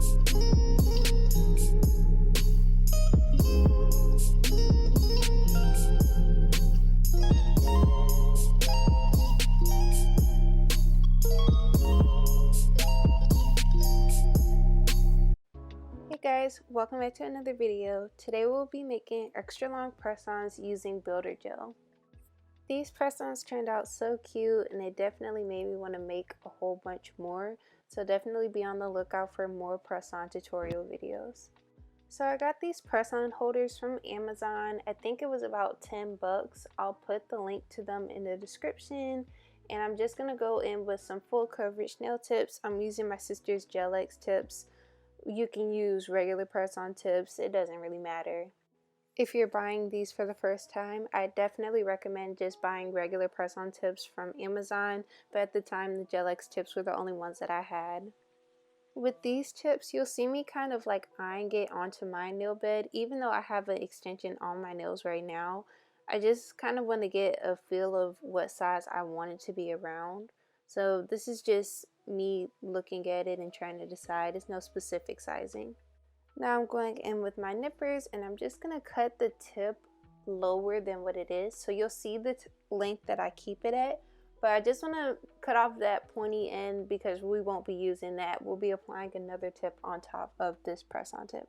Hey guys, welcome back to another video. Today we'll be making extra long press-ons using builder gel. These press-ons turned out so cute and they definitely made me want to make a whole bunch more, so definitely be on the lookout for more press-on tutorial videos. So I got these press-on holders from Amazon. I think it was about 10 bucks. I'll put the link to them in the description, and I'm just going to go in with some full coverage nail tips. I'm using my sister's Gel X tips. You can use regular press-on tips, it doesn't really matter. If you're buying these for the first time, I definitely recommend just buying regular press-on tips from Amazon, but at the time the Gel X tips were the only ones that I had. With these tips, you'll see me kind of like eyeing it onto my nail bed. Even though I have an extension on my nails right now, I just kind of want to get a feel of what size I want it to be around. So this is just me looking at it and trying to decide. It's no specific sizing. Now I'm going in with my nippers and I'm just going to cut the tip lower than what it is. So you'll see the length that I keep it at. But I just want to cut off that pointy end because we won't be using that. We'll be applying another tip on top of this press-on tip.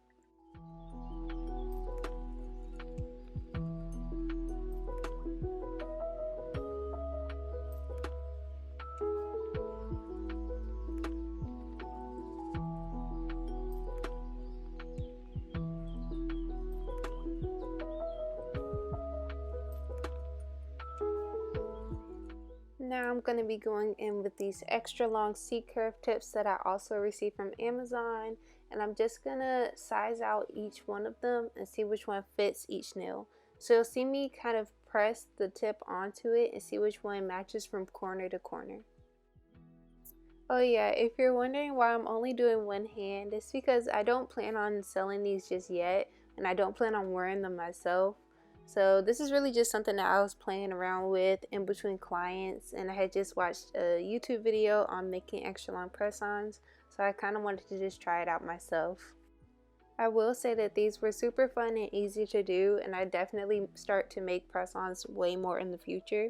Now I'm going to be going in with these extra long C-curve tips that I also received from Amazon, and I'm just going to size out each one of them and see which one fits each nail. So you'll see me kind of press the tip onto it and see which one matches from corner to corner. Oh yeah, if you're wondering why I'm only doing one hand, it's because I don't plan on selling these just yet, and I don't plan on wearing them myself. So this is really just something that I was playing around with in between clients, and I had just watched a YouTube video on making extra long press-ons, so I kind of wanted to just try it out myself. I will say that these were super fun and easy to do, and I definitely start to make press-ons way more in the future.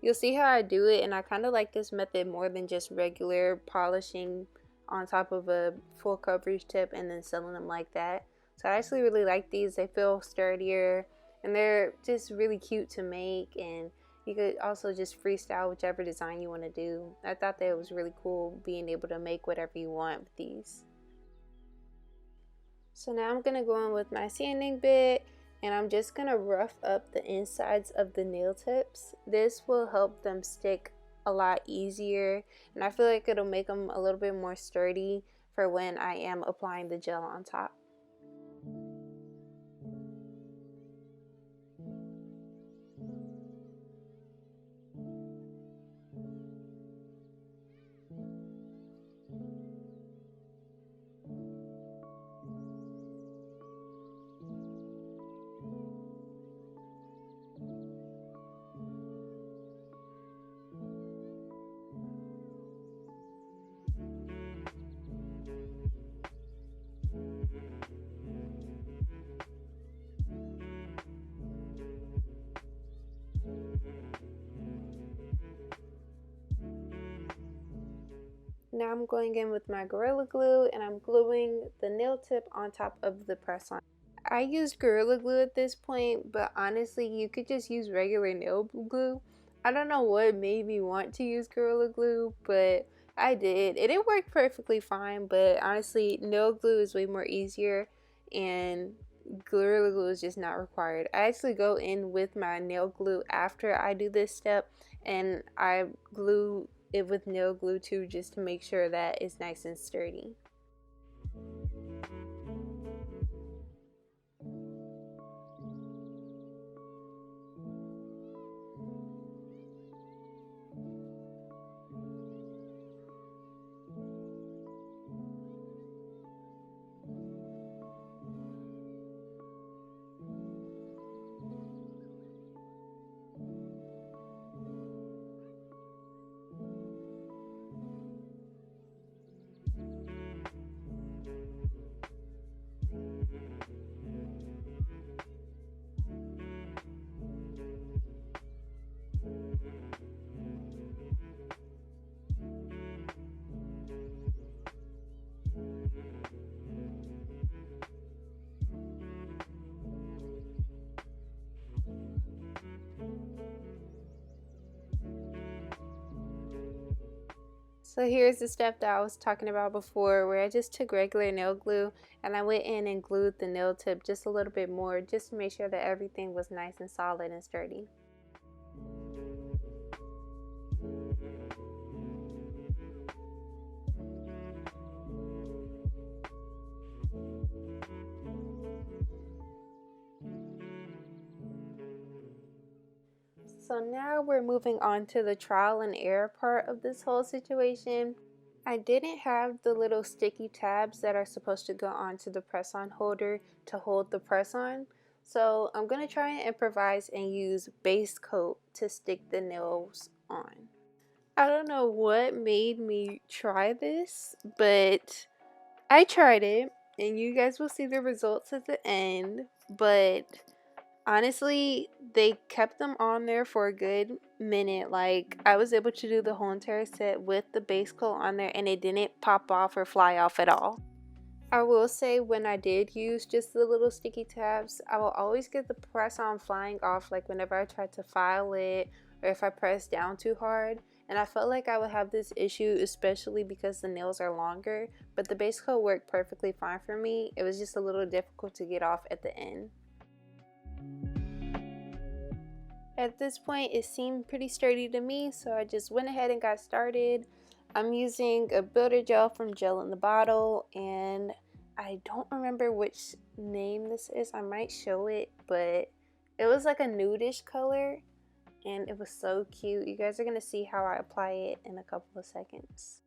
You'll see how I do it, and I kind of like this method more than just regular polishing on top of a full coverage tip and then selling them like that. So I actually really like these. They feel sturdier and they're just really cute to make, and you could also just freestyle whichever design you want to do. I thought that it was really cool being able to make whatever you want with these. So now I'm going to go in with my sanding bit, and I'm just going to rough up the insides of the nail tips. This will help them stick a lot easier, and I feel like it'll make them a little bit more sturdy for when I am applying the gel on top. Now I'm going in with my Gorilla Glue, and I'm gluing the nail tip on top of the press-on. I use Gorilla Glue at this point, but honestly you could just use regular nail glue. I don't know what made me want to use Gorilla Glue, but I did. It worked perfectly fine, but honestly nail glue is way more easier and Gorilla Glue is just not required. I actually go in with my nail glue after I do this step, and I glue it with nail glue too, just to make sure that it's nice and sturdy. So here's the step that I was talking about before, where I just took regular nail glue and I went in and glued the nail tip just a little bit more, just to make sure that everything was nice and solid and sturdy. So now we're moving on to the trial and error part of this whole situation. I didn't have the little sticky tabs that are supposed to go onto the press-on holder to hold the press-on. So I'm going to try and improvise and use base coat to stick the nails on. I don't know what made me try this, but I tried it and you guys will see the results at the end. But honestly, they kept them on there for a good minute. Like, I was able to do the whole entire set with the base coat on there and it didn't pop off or fly off at all. I will say, when I did use just the little sticky tabs, I will always get the press on flying off, like whenever I tried to file it or if I pressed down too hard. And I felt like I would have this issue, especially because the nails are longer, but the base coat worked perfectly fine for me. It was just a little difficult to get off at the end. At this point, it seemed pretty sturdy to me, so I just went ahead and got started. I'm using a builder gel from Gel in the Bottle, and I don't remember which name this is. I might show it, but it was like a nudish color, and it was so cute. You guys are going to see how I apply it in a couple of seconds.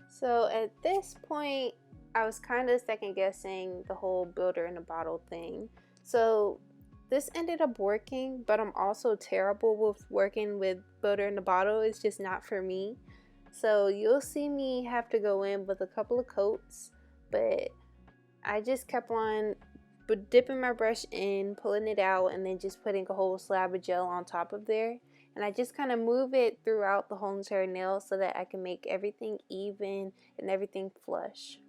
So at this point, I was kind of second guessing the whole builder in a bottle thing. So this ended up working, but I'm also terrible with working with builder in a bottle. It's just not for me. So you'll see me have to go in with a couple of coats, but I just kept on dipping my brush in, pulling it out, and then just putting a whole slab of gel on top of there. And I just kind of move it throughout the whole entire nail so that I can make everything even and everything flush.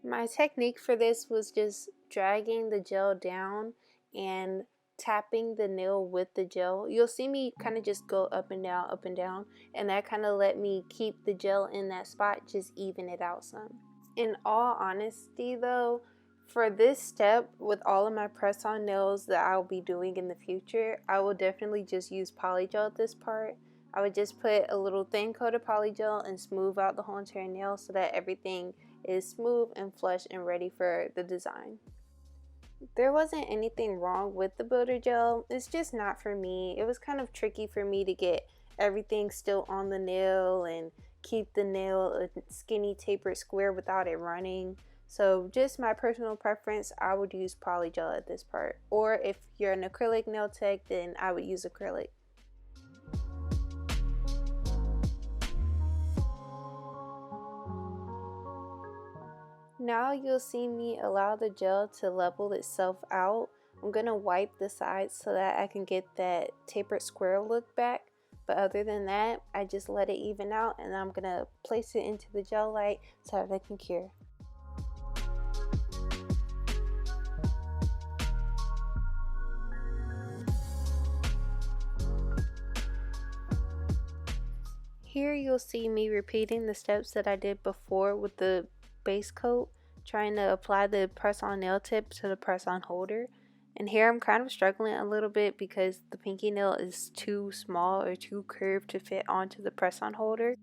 My technique for this was just dragging the gel down and tapping the nail with the gel. You'll see me kind of just go up and down, and that kind of let me keep the gel in that spot, just even it out some. In all honesty though, for this step, with all of my press-on nails that I'll be doing in the future, I will definitely just use polygel at this part. I would just put a little thin coat of polygel and smooth out the whole entire nail so that everything is smooth and flush and ready for the design. There wasn't anything wrong with the builder gel, it's just not for me. It was kind of tricky for me to get everything still on the nail and keep the nail a skinny tapered square without it running. So just my personal preference, I would use polygel at this part. Or if you're an acrylic nail tech, then I would use acrylic. Now you'll see me allow the gel to level itself out. I'm going to wipe the sides so that I can get that tapered square look back. But other than that, I just let it even out, and I'm going to place it into the gel light so that it can cure. Here you'll see me repeating the steps that I did before with the base coat, trying to apply the press-on nail tip to the press-on holder. And here I'm kind of struggling a little bit because the pinky nail is too small or too curved to fit onto the press-on holder.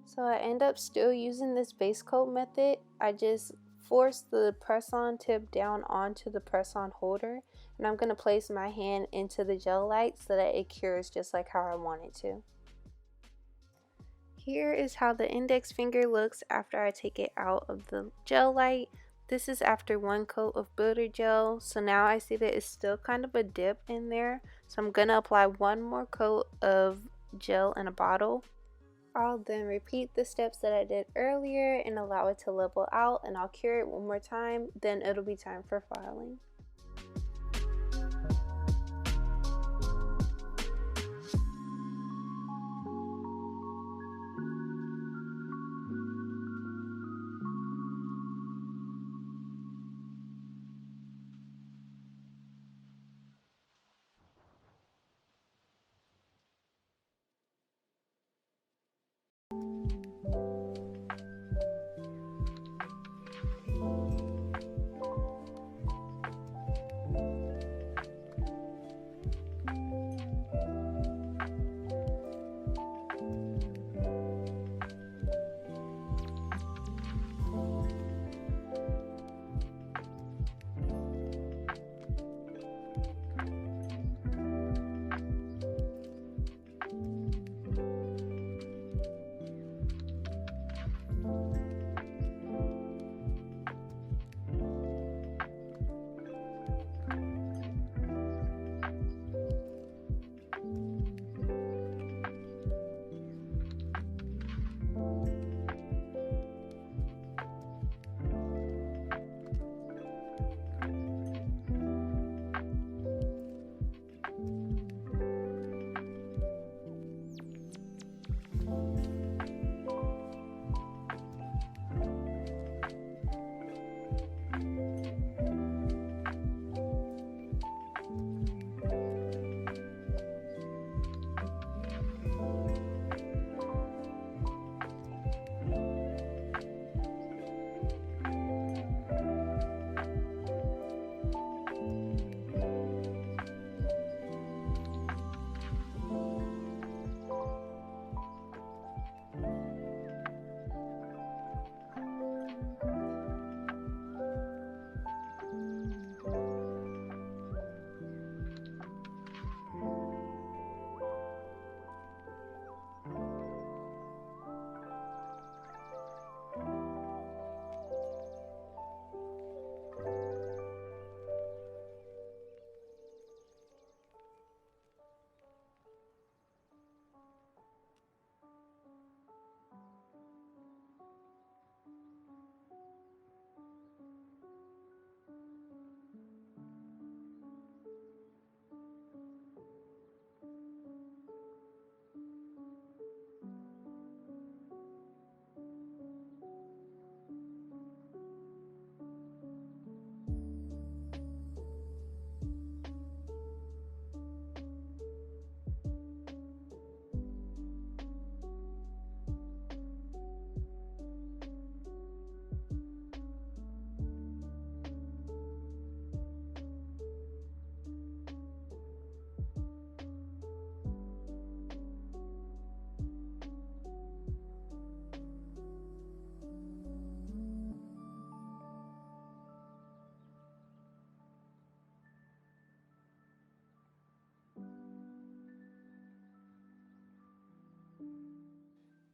So I end up still using this base coat method. I just force the press-on tip down onto the press-on holder, and I'm going to place my hand into the gel light so that it cures just like how I want it to. Here is how the index finger looks after I take it out of the gel light. This is after one coat of builder gel, so now I see that it's still kind of a dip in there, so I'm going to apply one more coat of gel in a bottle. I'll then repeat the steps that I did earlier and allow it to level out, and I'll cure it one more time, then it'll be time for filing.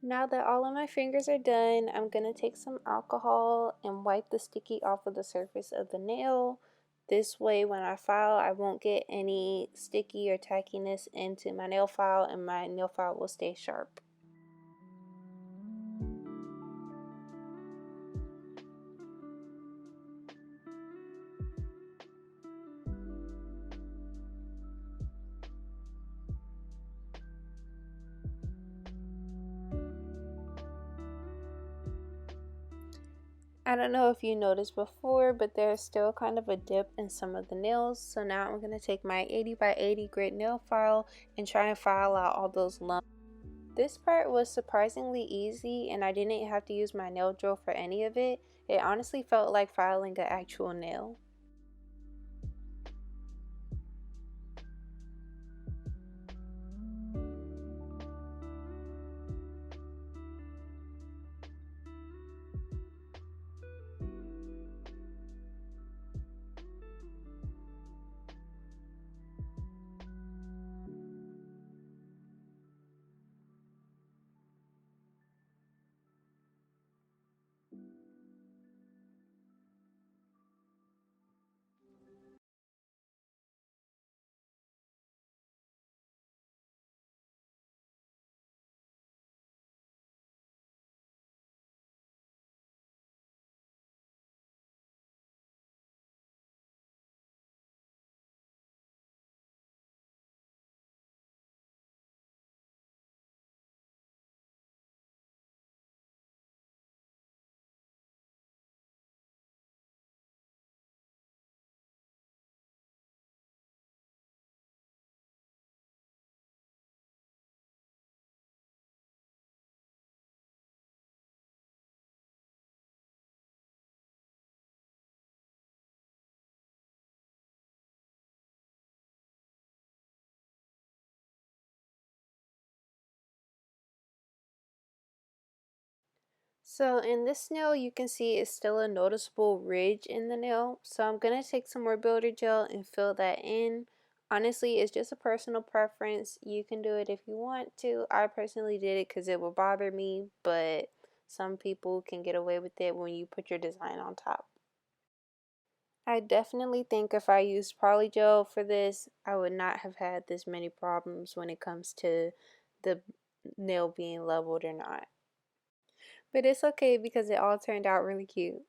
Now that all of my fingers are done, I'm going to take some alcohol and wipe the sticky off of the surface of the nail. This way when I file, I won't get any sticky or tackiness into my nail file and my nail file will stay sharp. I don't know if you noticed before, but there's still kind of a dip in some of the nails. So now I'm going to take my 80 by 80 grit nail file and try and file out all those lumps. This part was surprisingly easy and I didn't have to use my nail drill for any of it. It honestly felt like filing an actual nail. So in this nail, you can see it's still a noticeable ridge in the nail. So I'm going to take some more builder gel and fill that in. Honestly, it's just a personal preference. You can do it if you want to. I personally did it because it would bother me, but some people can get away with it when you put your design on top. I definitely think if I used polygel for this, I would not have had this many problems when it comes to the nail being leveled or not. But it's okay because it all turned out really cute.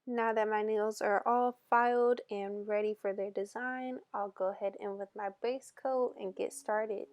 Now that my nails are all filed and ready for their design, I'll go ahead in with my base coat and get started.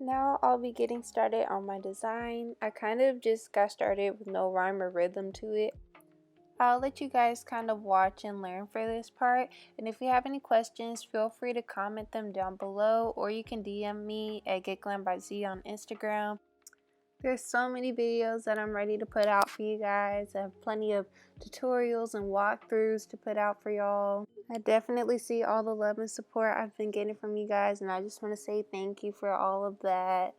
Now I'll be getting started on my design. I kind of just got started with no rhyme or rhythm to it. I'll let you guys kind of watch and learn for this part, and if you have any questions, feel free to comment them down below, or you can DM me at GetGlamByZ on Instagram. There's so many videos that I'm ready to put out for you guys. I have plenty of tutorials and walkthroughs to put out for y'all. I definitely see all the love and support I've been getting from you guys, and I just want to say thank you for all of that.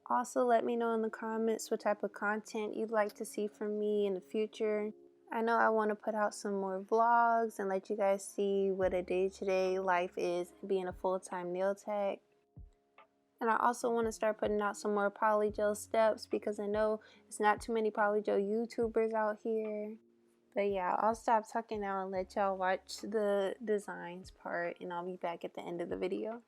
Also, let me know in the comments what type of content you'd like to see from me in the future. I know I want to put out some more vlogs and let you guys see what a day-to-day life is being a full-time nail tech. And I also want to start putting out some more polygel steps because I know it's not too many polygel YouTubers out here. But yeah, I'll stop talking now and let y'all watch the designs part, and I'll be back at the end of the video.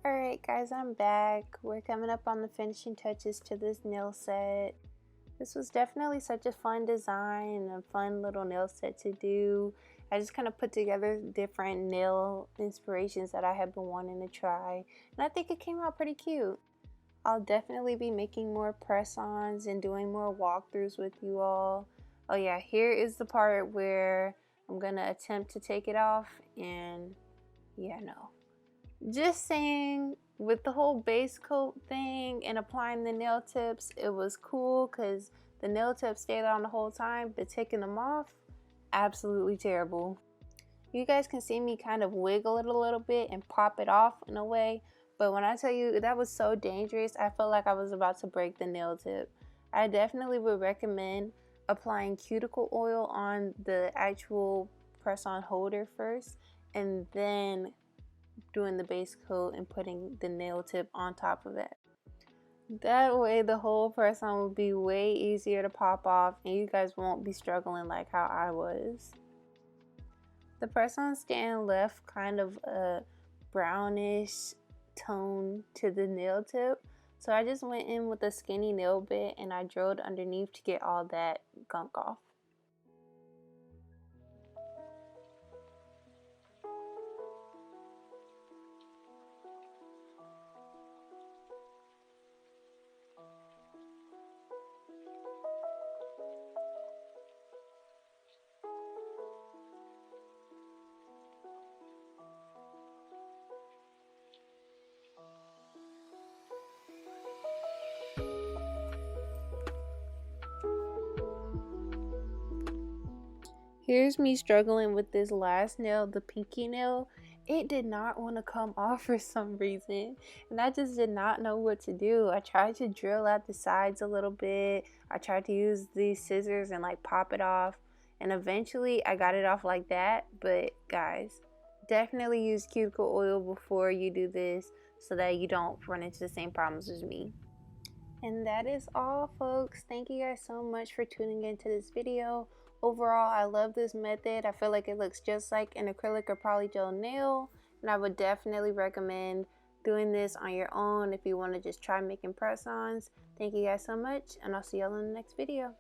Alright guys, I'm back. We're coming up on the finishing touches to this nail set. This was definitely such a fun design and a fun little nail set to do. I just kind of put together different nail inspirations that I have been wanting to try, and I think it came out pretty cute. I'll definitely be making more press-ons and doing more walkthroughs with you all. Oh yeah, here is the part where I'm gonna attempt to take it off, and yeah, no. Just saying, with the whole base coat thing and applying the nail tips, it was cool because the nail tips stayed on the whole time, but taking them off, absolutely terrible. You guys can see me kind of wiggle it a little bit and pop it off in a way, but when I tell you that was so dangerous, I felt like I was about to break the nail tip. I definitely would recommend applying cuticle oil on the actual press-on holder first, and then doing the base coat and putting the nail tip on top of it. That way the whole press-on will be way easier to pop off and you guys won't be struggling like how I was. The press-on stand left kind of a brownish tone to the nail tip, so I just went in with a skinny nail bit and I drilled underneath to get all that gunk off. Here's me struggling with this last nail, the pinky nail. It did not want to come off for some reason, and I just did not know what to do. I tried to drill out the sides a little bit. I tried to use these scissors and like pop it off, and eventually I got it off like that. But guys, definitely use cuticle oil before you do this so that you don't run into the same problems as me. And that is all, folks. Thank you guys so much for tuning into this video. Overall, I love this method. I feel like it looks just like an acrylic or polygel nail, and I would definitely recommend doing this on your own if you want to just try making press-ons. Thank you guys so much, and I'll see y'all in the next video.